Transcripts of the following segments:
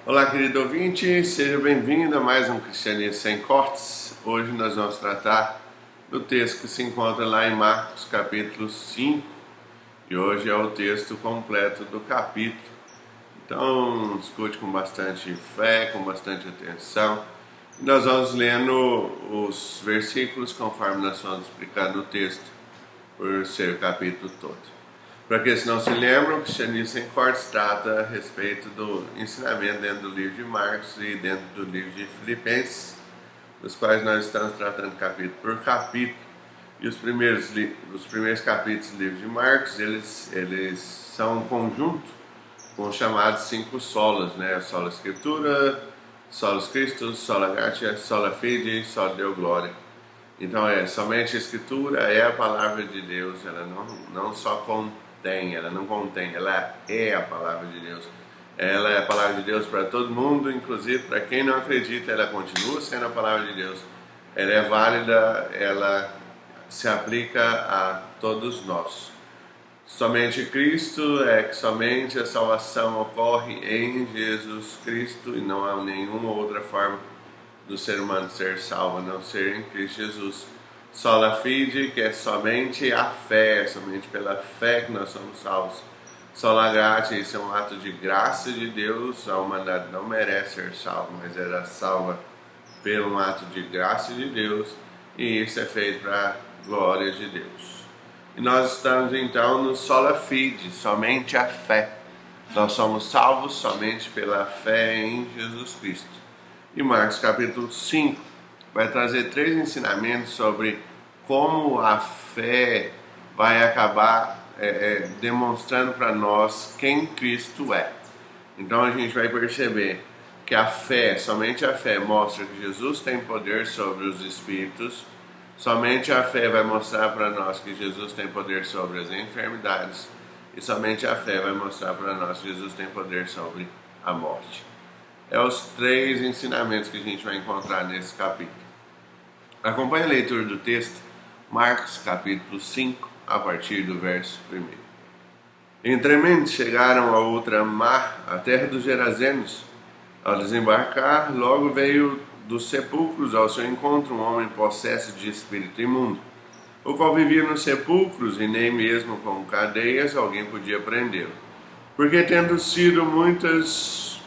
Olá, querido ouvinte, seja bem-vindo a mais um Cristianismo Sem Cortes. Hoje nós vamos tratar do texto que se encontra lá em Marcos capítulo 5 e hoje é o texto completo do capítulo. Então, escute com bastante fé, com bastante atenção. E nós vamos lendo os versículos conforme nós vamos explicando o texto, por ser o capítulo todo. Para aqueles que não se lembram, o Cristianismo Sem Cortes trata a respeito do ensinamento dentro do livro de Marcos e dentro do livro de Filipenses, dos quais nós estamos tratando capítulo por capítulo. E os primeiros capítulos do livro de Marcos, eles são um conjunto com os chamados 5 solas, né? Sola Escritura, Solus Christus, Sola Gratia, Sola Fide, Sola Deo Glória. Então somente a Escritura é a palavra de Deus, ela não só contém, ela é a palavra de Deus. Ela é a palavra de Deus para todo mundo, inclusive para quem não acredita, ela continua sendo a palavra de Deus. Ela é válida, ela se aplica a todos nós. Somente Cristo é que somente a salvação ocorre em Jesus Cristo e não há nenhuma outra forma do ser humano ser salvo, a não ser em Cristo Jesus. Sola Fide, que é somente a fé, somente pela fé que nós somos salvos. Sola Gratia, isso é um ato de graça de Deus, a humanidade não merece ser salva, mas era salva pelo ato de graça de Deus, e isso é feito para a glória de Deus. E nós estamos então no Sola Fide, somente a fé. Nós somos salvos somente pela fé em Jesus Cristo. E Marcos capítulo 5 vai trazer 3 ensinamentos sobre como a fé vai acabar demonstrando para nós quem Cristo é. Então a gente vai perceber que a fé, somente a fé mostra que Jesus tem poder sobre os espíritos, somente a fé vai mostrar para nós que Jesus tem poder sobre as enfermidades e somente a fé vai mostrar para nós que Jesus tem poder sobre a morte. É os 3 ensinamentos que a gente vai encontrar nesse capítulo. Acompanhe a leitura do texto, Marcos capítulo 5, a partir do verso 1. Entremente chegaram a outra mar, a terra dos Gerazenos. Ao desembarcar, logo veio dos sepulcros ao seu encontro um homem possesso de espírito imundo, o qual vivia nos sepulcros e nem mesmo com cadeias alguém podia prendê-lo, porque tendo sido muitas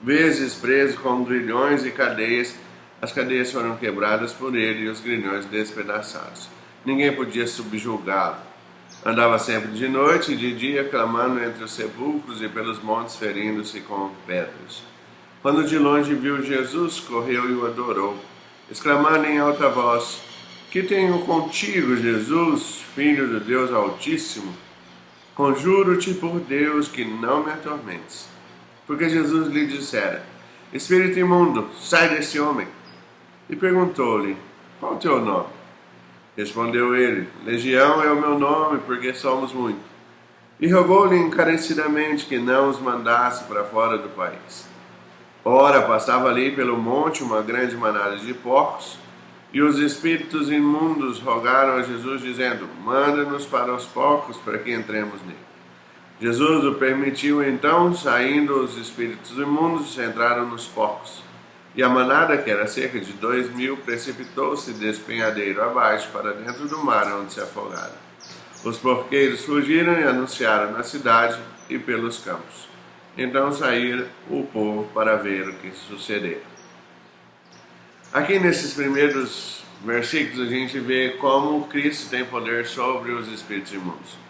vezes preso com grilhões e cadeias, as cadeias foram quebradas por ele e os grilhões despedaçados. Ninguém podia subjugá-lo. Andava sempre de noite e de dia, clamando entre os sepulcros e pelos montes, ferindo-se com pedras. Quando de longe viu Jesus, correu e o adorou, exclamando em alta voz: Que tenho contigo, Jesus, Filho do Deus Altíssimo? Conjuro-te por Deus que não me atormentes. Porque Jesus lhe dissera: Espírito imundo, sai desse homem. E perguntou-lhe: Qual o teu nome? Respondeu ele: Legião é o meu nome, porque somos muitos. E rogou-lhe encarecidamente que não os mandasse para fora do país. Ora, passava ali pelo monte uma grande manada de porcos, e os espíritos imundos rogaram a Jesus, dizendo: Manda-nos para os porcos, para que entremos nele. Jesus o permitiu, então, saindo os espíritos imundos, entraram nos porcos. E a manada, que era cerca de 2.000, precipitou-se despenhadeiro abaixo para dentro do mar, onde se afogaram. Os porqueiros fugiram e anunciaram na cidade e pelos campos. Então saíram o povo para ver o que sucedera. Aqui nesses primeiros versículos a gente vê como Cristo tem poder sobre os espíritos imundos.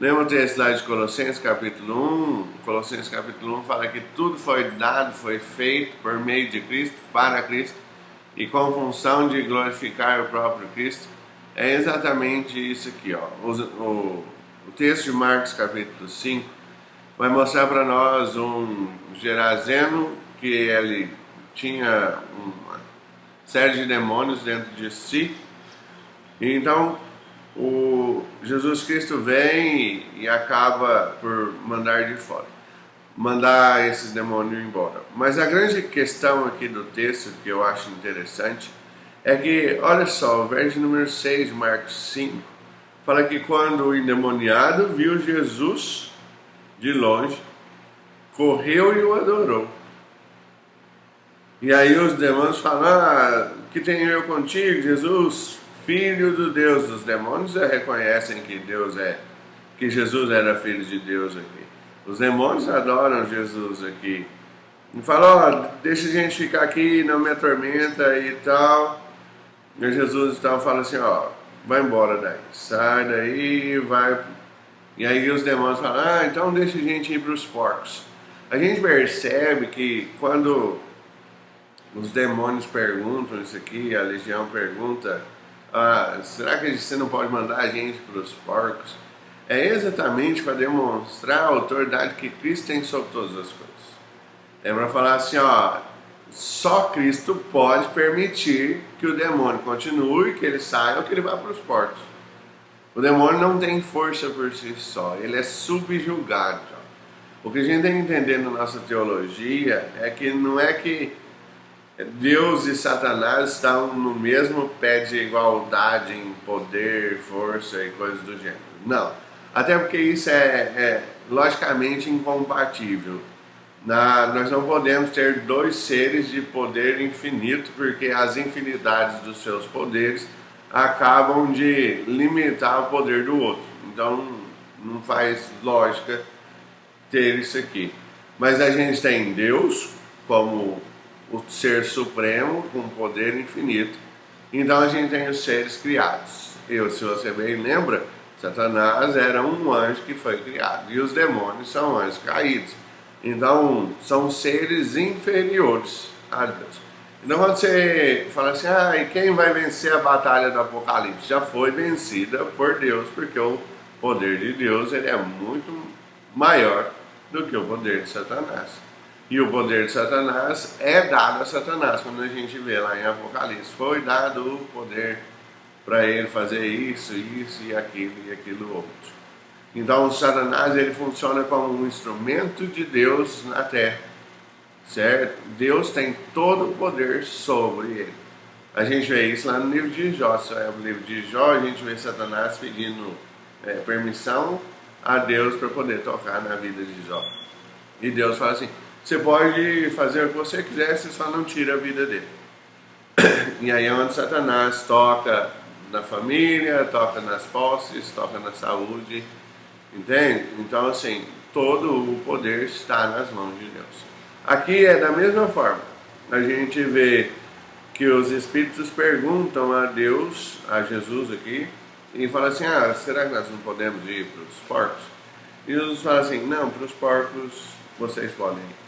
Lembra o texto lá de Colossenses capítulo 1? Colossenses capítulo 1 fala que tudo foi dado, foi feito por meio de Cristo, para Cristo, e com função de glorificar o próprio Cristo. É exatamente isso aqui, ó. O texto de Marcos capítulo 5 vai mostrar para nós um Gerazeno que ele tinha uma série de demônios dentro de si. E então o Jesus Cristo vem e acaba por mandar esses demônios embora. Mas a grande questão aqui do texto, que eu acho interessante, é que, olha só, o verso número 6 de Marcos 5, fala que quando o endemoniado viu Jesus de longe, correu e o adorou. E aí os demônios falam, que tenho eu contigo, Jesus, filho do Deus. Os demônios já reconhecem que Jesus era filho de Deus aqui. Os demônios adoram Jesus aqui. E falam, deixa a gente ficar aqui, não me atormenta e tal. E Jesus então fala assim, vai embora daí, sai daí, vai. E aí os demônios falam, então deixa a gente ir para os porcos. A gente percebe que quando os demônios perguntam isso aqui, a legião pergunta, será que você não pode mandar a gente para os porcos? É exatamente para demonstrar a autoridade que Cristo tem sobre todas as coisas. É para falar assim, só Cristo pode permitir que o demônio continue, que ele saia ou que ele vá para os porcos. O demônio não tem força por si só, ele é subjugado. O que a gente tem que entender na nossa teologia é que não é que Deus e Satanás estão no mesmo pé de igualdade em poder, força e coisas do gênero. Não. Até porque isso é logicamente incompatível. Nós não podemos ter dois seres de poder infinito, porque as infinidades dos seus poderes acabam de limitar o poder do outro. Então não faz lógica ter isso aqui. Mas a gente tem Deus como o ser supremo com poder infinito. Então a gente tem os seres criados. Se você bem lembra, Satanás era um anjo que foi criado e os demônios são anjos caídos. Então são seres inferiores a Deus. Então quando você fala assim, e quem vai vencer a batalha do Apocalipse? Já foi vencida por Deus, porque o poder de Deus ele é muito maior do que o poder de Satanás. E o poder de Satanás é dado a Satanás, quando a gente vê lá em Apocalipse. Foi dado o poder para ele fazer isso e aquilo outro. Então o Satanás ele funciona como um instrumento de Deus na terra, certo? Deus tem todo o poder sobre ele. A gente vê isso lá no livro de Jó. No livro de Jó a gente vê Satanás pedindo permissão a Deus para poder tocar na vida de Jó. E Deus fala assim, você pode fazer o que você quiser, você só não tira a vida dele. E aí é onde Satanás toca na família, toca nas posses, toca na saúde, entende? Então assim, todo o poder está nas mãos de Deus. Aqui é da mesma forma. A gente vê que os espíritos perguntam a Deus, a Jesus aqui, e falam assim, será que nós não podemos ir para os porcos? E Jesus fala assim, não, para os porcos vocês podem ir.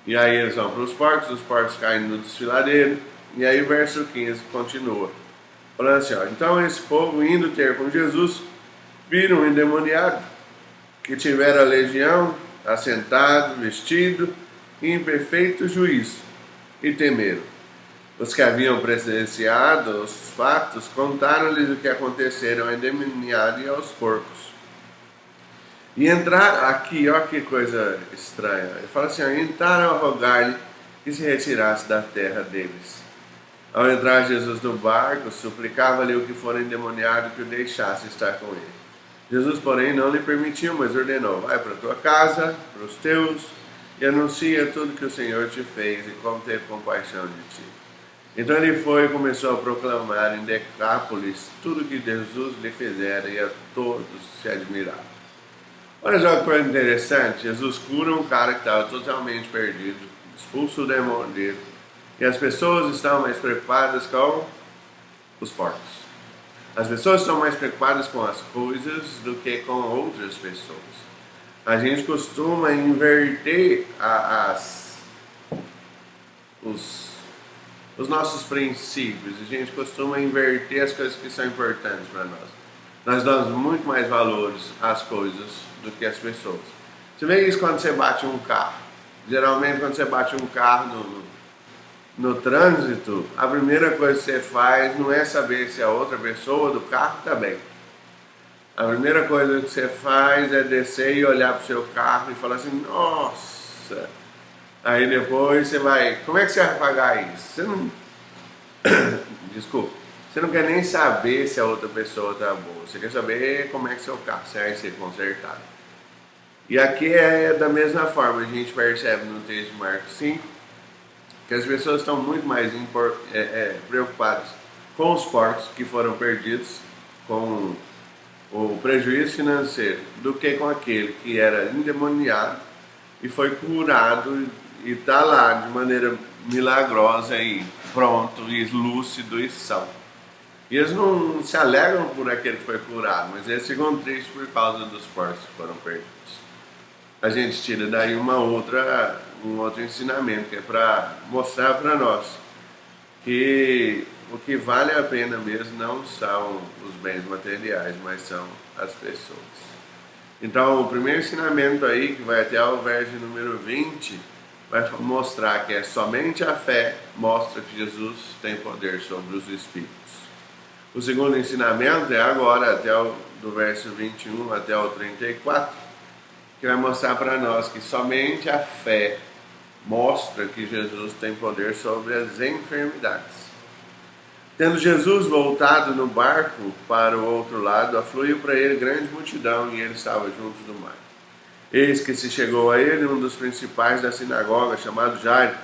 E aí eles vão para os porcos caem no desfiladeiro, e aí o verso 15 continua, falando assim, então esse povo indo ter com Jesus, viram um endemoniado, que tivera a legião, assentado, vestido, em perfeito juízo, e temeram. Os que haviam presenciado os fatos contaram-lhes o que aconteceram ao endemoniado e aos porcos. E entrar aqui, olha que coisa estranha. Ele fala assim, entraram a rogar-lhe que se retirasse da terra deles. Ao entrar Jesus no barco, suplicava-lhe o que fora endemoniado que o deixasse estar com ele. Jesus, porém, não lhe permitiu, mas ordenou, vai para a tua casa, para os teus, e anuncia tudo que o Senhor te fez e como teve compaixão de ti. Então ele foi e começou a proclamar em Decápolis tudo que Jesus lhe fizera, e a todos se admiraram. Olha só que coisa interessante, Jesus cura um cara que estava totalmente perdido, expulsa o demônio dele, e as pessoas estão mais preocupadas com os porcos. As pessoas estão mais preocupadas com as coisas do que com outras pessoas. A gente costuma inverter os nossos princípios, a gente costuma inverter as coisas que são importantes para nós. Nós damos muito mais valores às coisas do que às pessoas. Você vê isso quando você bate um carro. Geralmente quando você bate um carro no trânsito, a primeira coisa que você faz não é saber se a outra pessoa do carro está bem. A primeira coisa que você faz é descer e olhar para o seu carro e falar assim, nossa. Aí depois você vai, como é que você vai pagar isso? Você não... Desculpa. Você não quer nem saber se a outra pessoa está boa. Você quer saber como é que seu carro vai ser consertado. E aqui é da mesma forma. A gente percebe no texto de Marcos 5 que as pessoas estão muito mais preocupadas com os porcos que foram perdidos, com o prejuízo financeiro, do que com aquele que era endemoniado e foi curado e está lá de maneira milagrosa e pronto, e lúcido e são. E eles não se alegram por aquele que foi curado, mas eles ficam tristes por causa dos porcos que foram perdidos. A gente tira daí um outro ensinamento, que é para mostrar para nós que o que vale a pena mesmo não são os bens materiais, mas são as pessoas. Então, o primeiro ensinamento aí, que vai até o verso número 20, vai mostrar que é somente a fé mostra que Jesus tem poder sobre os espíritos. O segundo ensinamento é agora, do verso 21 até o 34, que vai mostrar para nós que somente a fé mostra que Jesus tem poder sobre as enfermidades. Tendo Jesus voltado no barco para o outro lado, afluiu para ele grande multidão e ele estava junto do mar. Eis que se chegou a ele um dos principais da sinagoga, chamado Jairo,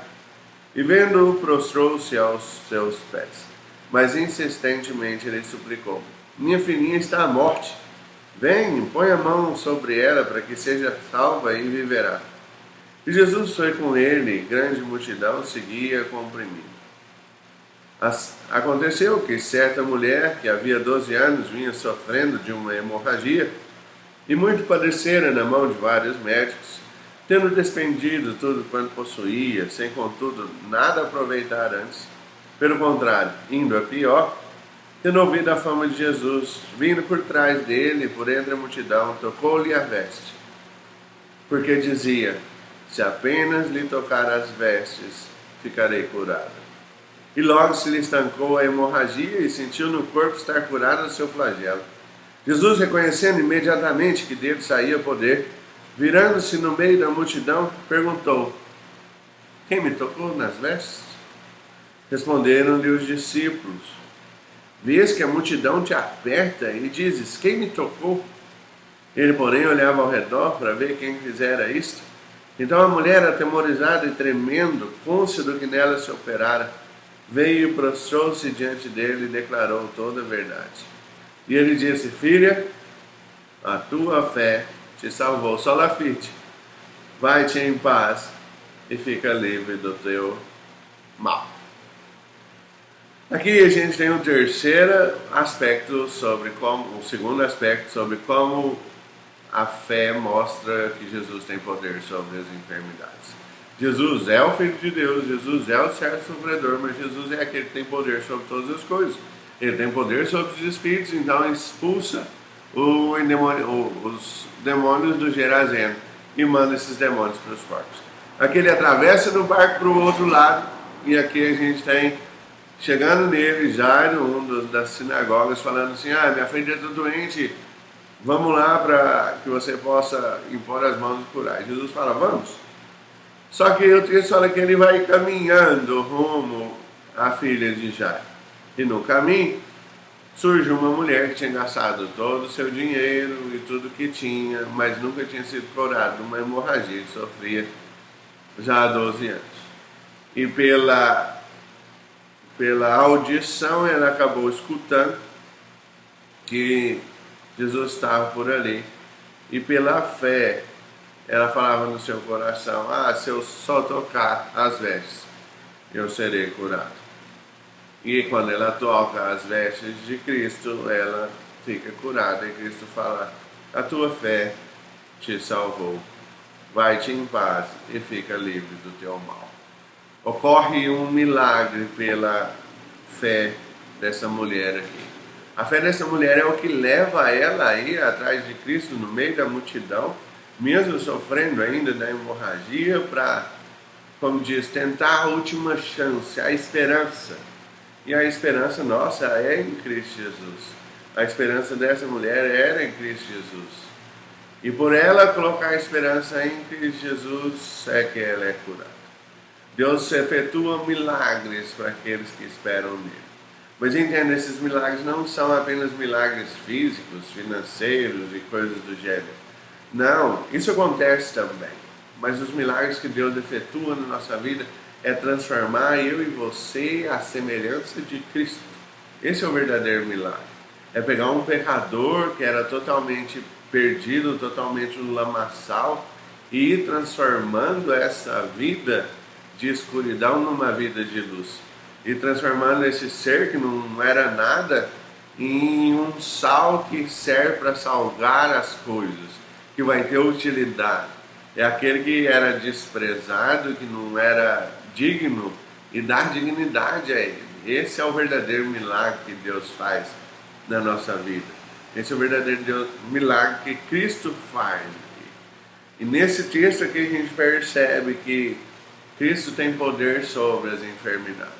e vendo-o prostrou-se aos seus pés. Mas insistentemente ele suplicou: minha filhinha está à morte. Vem, põe a mão sobre ela para que seja salva e viverá. E Jesus foi com ele, e grande multidão seguia comprimindo. Aconteceu que certa mulher, que havia 12 anos, vinha sofrendo de uma hemorragia, e muito padecera na mão de vários médicos, tendo despendido tudo quanto possuía, sem contudo nada aproveitar antes. Pelo contrário, indo a pior, tendo ouvido a fama de Jesus, vindo por trás dele, por entre a multidão, tocou-lhe a veste, porque dizia: se apenas lhe tocar as vestes, ficarei curada. E logo se lhe estancou a hemorragia e sentiu no corpo estar curado do seu flagelo. Jesus, reconhecendo imediatamente que dele saía poder, virando-se no meio da multidão, perguntou: quem me tocou nas vestes? Responderam-lhe os discípulos: vês que a multidão te aperta e dizes: quem me tocou? Ele, porém, olhava ao redor para ver quem fizera isto. Então a mulher, atemorizada e tremendo, cônscia do que nela se operara, veio e prostrou-se diante dele e declarou toda a verdade. E ele disse: filha, a tua fé te salvou. Solafite, vai-te em paz e fica livre do teu mal. Aqui a gente tem o segundo aspecto sobre como a fé mostra que Jesus tem poder sobre as enfermidades. Jesus é o Filho de Deus, Jesus é o servo sofredor, mas Jesus é aquele que tem poder sobre todas as coisas. Ele tem poder sobre os espíritos, então ele expulsa os demônios do Gerazeno e manda esses demônios para os corpos. Aqui ele atravessa do barco para o outro lado, e aqui a gente tem, chegando nele, Jairo, das sinagogas, falando assim: minha filha está doente, vamos lá para que você possa impor as mãos e curar. Jesus fala: vamos. Só que o texto fala que ele vai caminhando rumo à filha de Jairo. E no caminho surge uma mulher que tinha gastado todo o seu dinheiro e tudo que tinha, mas nunca tinha sido curada de uma hemorragia que sofria já há 12 anos. E pela audição ela acabou escutando que Jesus estava por ali. E pela fé ela falava no seu coração: se eu só tocar as vestes, eu serei curado. E quando ela toca as vestes de Cristo, ela fica curada. E Cristo fala: a tua fé te salvou. Vai-te em paz e fica livre do teu mal. Ocorre um milagre pela fé dessa mulher aqui. A fé dessa mulher é o que leva ela a ir atrás de Cristo no meio da multidão, mesmo sofrendo ainda da hemorragia, para, como diz, tentar a última chance, a esperança. E a esperança nossa é em Cristo Jesus. A esperança dessa mulher era em Cristo Jesus. E por ela colocar a esperança em Cristo Jesus é que ela é curada. Deus efetua milagres para aqueles que esperam nele. Mas entenda, esses milagres não são apenas milagres físicos, financeiros e coisas do gênero. Não, isso acontece também. Mas os milagres que Deus efetua na nossa vida é transformar eu e você à semelhança de Cristo. Esse é o verdadeiro milagre. É pegar um pecador que era totalmente perdido, totalmente um lamaçal, e ir transformando essa vida de escuridão numa vida de luz. E transformando esse ser que não era nada em um sal que serve para salgar as coisas, que vai ter utilidade. É aquele que era desprezado, que não era digno, e dar dignidade a ele. Esse é o verdadeiro milagre que Deus faz na nossa vida. Esse é o verdadeiro milagre que Cristo faz. E nesse texto aqui a gente percebe que Cristo tem poder sobre as enfermidades.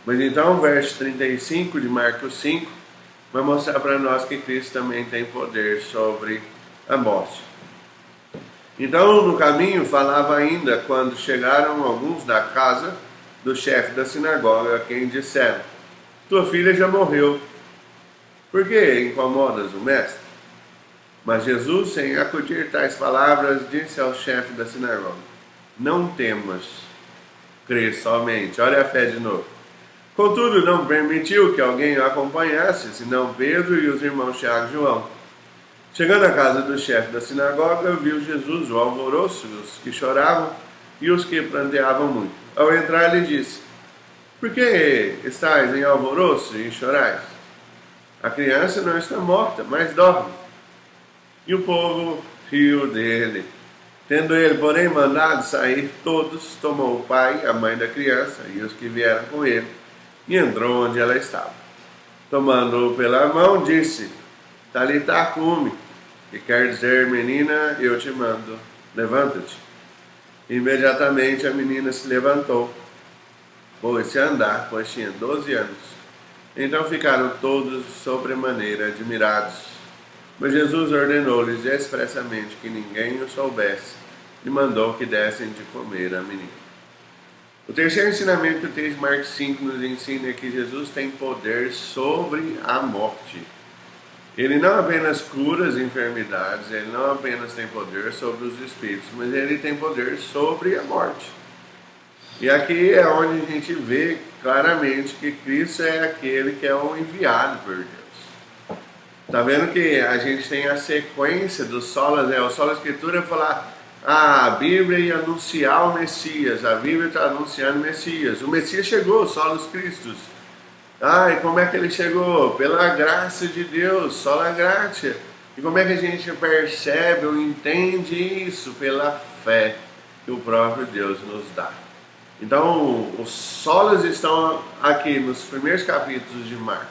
Mas então o verso 35 de Marcos 5 vai mostrar para nós que Cristo também tem poder sobre a morte. Então no caminho falava ainda quando chegaram alguns da casa do chefe da sinagoga, a quem disseram: tua filha já morreu, por que incomodas o mestre? Mas Jesus, sem acudir tais palavras, disse ao chefe da sinagoga: não temas, crê somente. Olha a fé de novo. Contudo, não permitiu que alguém o acompanhasse, senão Pedro e os irmãos Tiago e João. Chegando à casa do chefe da sinagoga, viu Jesus o alvoroço, os que choravam e os que pranteavam muito. Ao entrar, lhe disse: por que estáis em alvoroço e chorais? A criança não está morta, mas dorme. E o povo riu dele. Tendo ele, porém, mandado sair todos, tomou o pai, a mãe da criança e os que vieram com ele, e entrou onde ela estava. Tomando-o pela mão, disse: Talitá cumi, que quer dizer: menina, eu te mando, levanta-te. Imediatamente a menina se levantou, pôs-se a andar, pois tinha 12 anos. Então ficaram todos sobremaneira admirados. Mas Jesus ordenou-lhes expressamente que ninguém o soubesse e mandou que dessem de comer à menina. O terceiro ensinamento que o texto de Marcos 5 nos ensina é que Jesus tem poder sobre a morte. Ele não apenas cura as enfermidades, ele não apenas tem poder sobre os espíritos, mas ele tem poder sobre a morte. E aqui é onde a gente vê claramente que Cristo é aquele que é o enviado por Deus. Está vendo que a gente tem a sequência dos solas, o sola escritura falar a Bíblia ia anunciar o Messias, a Bíblia está anunciando o Messias. O Messias chegou, solos Cristos. E como é que ele chegou? Pela graça de Deus, sola gratia. E como é que a gente percebe ou entende isso? Pela fé que o próprio Deus nos dá. Então, os solas estão aqui nos primeiros capítulos de Marcos.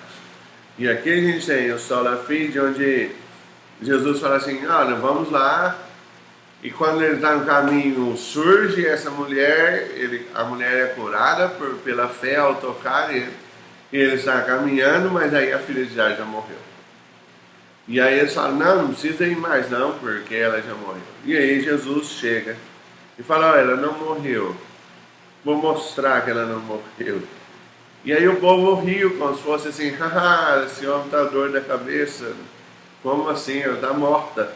E aqui a gente tem o sola fide, onde Jesus fala assim: olha, vamos lá. E quando ele está no caminho, surge essa mulher, a mulher é curada pela fé ao tocar ele. E ele está caminhando, mas aí a filha de Jairo já morreu. E aí eles falam: não precisa ir mais não, porque ela já morreu. E aí Jesus chega e fala: olha, ela não morreu. Vou mostrar que ela não morreu. E aí o povo riu, como se fosse assim: haha, esse homem está doido da cabeça. Como assim? Ela está morta.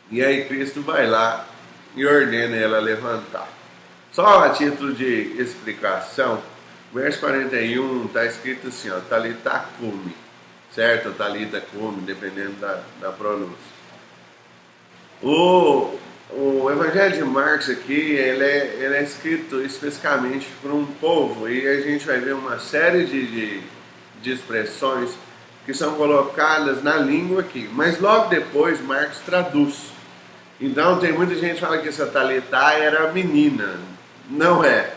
E aí Cristo vai lá e ordena ela levantar. Só a título de explicação, verso 41 está escrito assim: Talitá cumi, certo? Talita cumi, dependendo da pronúncia. O Evangelho de Marcos aqui, ele é escrito especificamente para um povo, e a gente vai ver uma série de expressões que são colocadas na língua aqui, mas logo depois Marcos traduz. Então tem muita gente que fala que essa Talitá era menina, não é,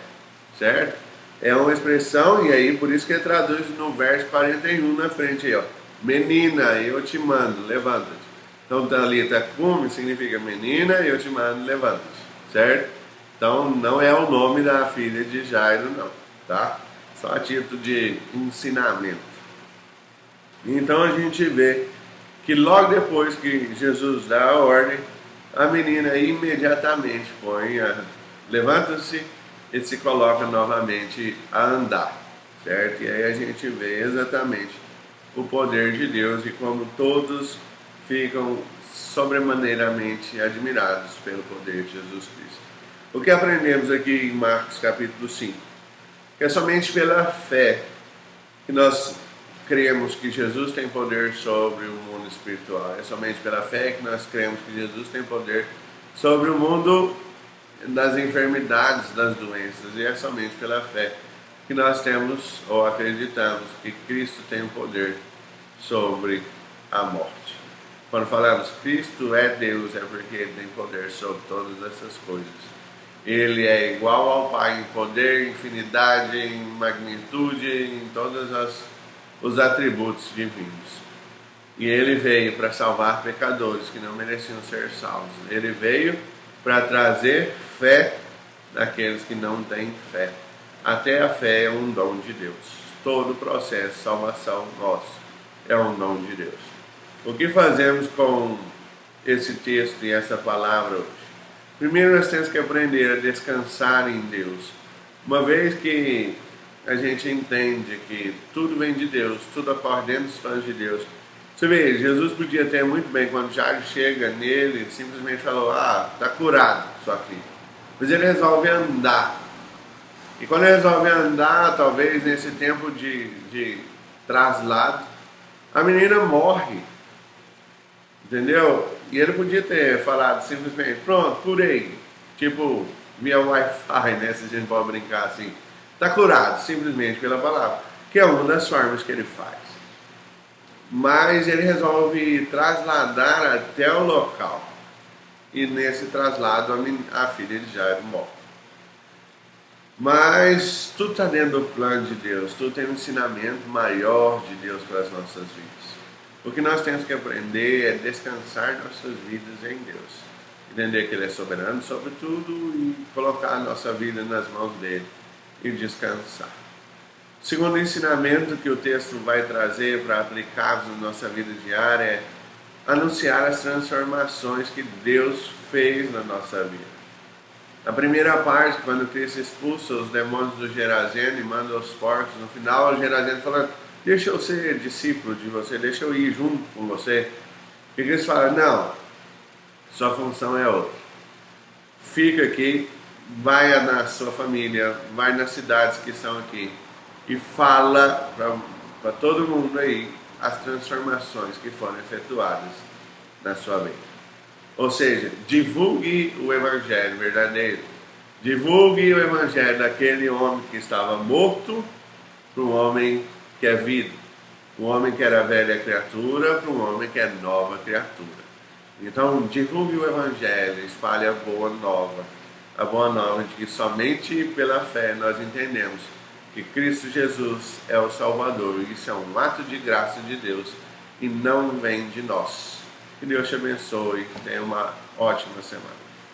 certo? É uma expressão, e aí por isso que ele traduz no verso 41 na frente aí, menina, eu te mando, levanta-te. Então, Talita cumi significa menina, eu te mando, levanta-te, certo? Então, não é o nome da filha de Jairo, não, tá? Só a título de ensinamento. Então, a gente vê que logo depois que Jesus dá a ordem, a menina imediatamente levanta-se e se coloca novamente a andar, certo? E aí a gente vê exatamente o poder de Deus e como todos ficam sobremaneiramente admirados pelo poder de Jesus Cristo. O que aprendemos aqui em Marcos capítulo 5? Que é somente pela fé que nós cremos que Jesus tem poder sobre o mundo espiritual. É somente pela fé que nós cremos que Jesus tem poder sobre o mundo das enfermidades, das doenças. E é somente pela fé que nós temos ou acreditamos que Cristo tem o poder sobre a morte. Quando falamos Cristo é Deus, é porque Ele tem poder sobre todas essas coisas. Ele é igual ao Pai em poder, em infinidade, em magnitude, em todos os atributos divinos. E Ele veio para salvar pecadores que não mereciam ser salvos. Ele veio para trazer fé naqueles que não têm fé. Até a fé é um dom de Deus. Todo o processo de salvação nosso é um dom de Deus. O que fazemos com esse texto e essa palavra hoje? Primeiro nós temos que aprender a descansar em Deus. Uma vez que a gente entende que tudo vem de Deus, tudo ocorre dentro dos planos de Deus. Você vê, Jesus podia ter muito bem, quando Jairo chega nele, simplesmente falou, está curado sua filha. Mas ele resolve andar. E quando ele resolve andar, talvez nesse tempo de traslado, a menina morre. Entendeu? E ele podia ter falado simplesmente, pronto, curei. Tipo, via Wi-Fi, né? Se a gente pode brincar assim. Está curado, simplesmente pela palavra. Que é uma das formas que ele faz. Mas ele resolve trasladar até o local. E nesse traslado a filha de Jairo morre. Mas tudo está dentro do plano de Deus. Tudo tem um ensinamento maior de Deus para as nossas vidas. O que nós temos que aprender é descansar nossas vidas em Deus. Entender que Ele é soberano sobre tudo e colocar a nossa vida nas mãos dEle e descansar. O segundo ensinamento que o texto vai trazer para aplicarmos na nossa vida diária é anunciar as transformações que Deus fez na nossa vida. Na primeira parte, quando Cristo expulsa os demônios do Geraseno e manda os porcos, no final o Geraseno falando, deixa eu ser discípulo de você, deixa eu ir junto com você. E Cristo fala, não, sua função é outra. Fica aqui, vai na sua família, vai nas cidades que estão aqui e fala para todo mundo aí as transformações que foram efetuadas na sua vida. Ou seja, divulgue o Evangelho verdadeiro. Divulgue o Evangelho daquele homem que estava morto para um homem que é vida. Um homem que era velha criatura para um homem que é nova criatura. Então, divulgue o Evangelho, espalhe a boa nova. A boa nova de que somente pela fé nós entendemos que Cristo Jesus é o Salvador. E isso é um ato de graça de Deus e não vem de nós. Que Deus te abençoe e tenha uma ótima semana.